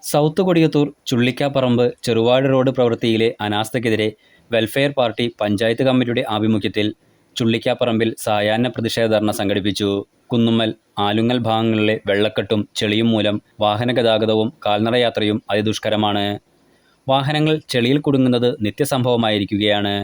South Kodiyathur Chullikkaparamba Cheruvad road പ്രവൃത്തിയിലെ അനാസ്ഥയ്ക്കെതിരെ welfare party panchayat കമ്മിറ്റിയുടെ ആഭിമുഖ്യത്തിൽ ചുള്ളിക്കാപ്പറമ്പിൽ സായാഹ്ന പ്രതിഷേധ ധർണ സംഘടിപ്പിച്ചു. കുന്നുമ്മൽ, ആലുങ്ങൽ ഭാഗങ്ങളിലെ വെള്ളക്കെട്ടും ചെളിയും മൂലം വാഹനഗതാഗതവും കാൽനടയാത്രയും അതിദുഷ്കരമാണ്. വാഹനങ്ങൾ ചെളിയിൽ കുടുങ്ങുന്നത് നിത്യസംഭവമായിരിക്കുകയാണ്.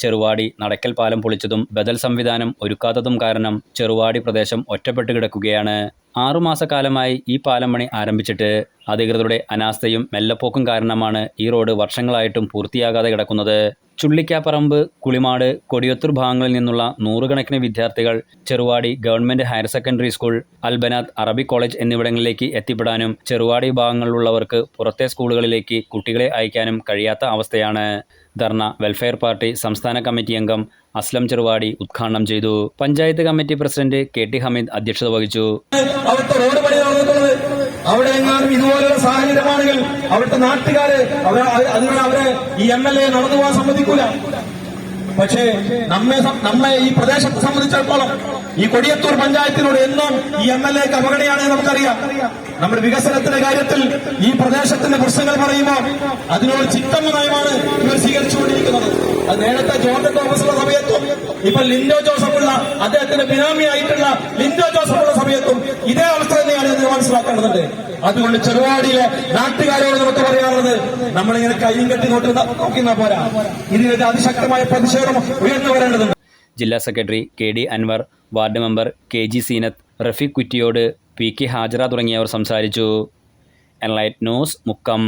ചെറുവാടി നടക്കൽ പാലം പൊളിച്ചതും ബദൽ സംവിധാനം ഒരുക്കാത്തതും കാരണം ചെറുവാടി പ്രദേശം ഒറ്റപ്പെട്ട് കിടക്കുകയാണ്. 6 മാസക്കാലമായി ഈ പാലം പണി ആരംഭിച്ചിട്ട് അധികൃതരുടെ അനാസ്ഥയും മെല്ലപ്പോക്കും കാരണമാണ് ഈ റോഡ് വർഷങ്ങളായിട്ടും പൂർത്തിയാകാതെ കിടക്കുന്നത്. ചുള്ളിക്കാപ്പറമ്പ്, കുളിമാട്, കൊടിയത്തൂർ ഭാഗങ്ങളിൽ നിന്നുള്ള നൂറുകണക്കിന് വിദ്യാർത്ഥികൾ Cheruvadi government higher secondary school, Albanath Arabic college എന്നിവിടങ്ങളിലേക്ക് എത്തിപ്പെടാനും ചെറുവാടി ഭാഗങ്ങളിലുള്ളവർക്ക് പുറത്തെ സ്കൂളുകളിലേക്ക് കുട്ടികളെ അയക്കാനും കഴിയാത്ത അവസ്ഥയാണ്. ധർണ വെൽഫെയർ പാർട്ടി സംസ്ഥാന കമ്മിറ്റി അംഗം അസ്ലം ചെറുവാടി ഉദ്ഘാടനം ചെയ്തു. Panchayat committee president KT Hameed അധ്യക്ഷത വഹിച്ചു. അവിടെ എങ്ങാനും ഇതുപോലുള്ള സാഹചര്യമാണെങ്കിൽ അവിടുത്തെ നാട്ടുകാര് അവരെ ഈ MLA നടന്നു പോകാൻ സമ്മതിക്കൂല. പക്ഷേ നമ്മെ ഈ പ്രദേശത്തെ സംബന്ധിച്ചിടത്തോളം ഈ കൊടിയത്തൂർ പഞ്ചായത്തിനോട് എന്നും ഈ MLAക്ക് അവഗണനയാണെന്ന് നമുക്കറിയാം. നമ്മുടെ വികസനത്തിന്റെ കാര്യത്തിൽ ഈ പ്രദേശത്തിന്റെ പ്രശ്നങ്ങൾ പറയുമ്പോൾ അതിനോട് ചിത്തമ്മ നയമാണ് ഇവർ സ്വീകരിച്ചുകൊണ്ടിരിക്കുന്നത്. അത് നേരത്തെ ജോർജ് തോമസുള്ള സമയത്തും ഇപ്പൊ ലിൻഡോ ജോസഫുള്ള അദ്ദേഹത്തിന്റെ ബിനാമിയായിട്ടുള്ള ലിൻഡോ ജോസഫുള്ള സമയത്തും ഇതേ അവസ്ഥ തന്നെയാണ് എന്ന് മനസ്സിലാക്കേണ്ടതുണ്ട്. അതുകൊണ്ട് ചെറുവാടിയിലെ നാട്ടുകാരോട് നമുക്ക് പറയാനുള്ളത്, നമ്മളിങ്ങനെ കൈയും കെട്ടി നോക്കുന്ന പോരാ, ഇതിനെതിരെ അതിശക്തമായ പ്രതിഷേധം ഉയർന്നു വരേണ്ടതുണ്ട്. ജില്ലാ secretary KD Anwar, ward member KG Seenath, Rafeeq Kuttiyode, PK Hajara തുടങ്ങിയവർ സംസാരിച്ചു. Enlight news, Mukkam.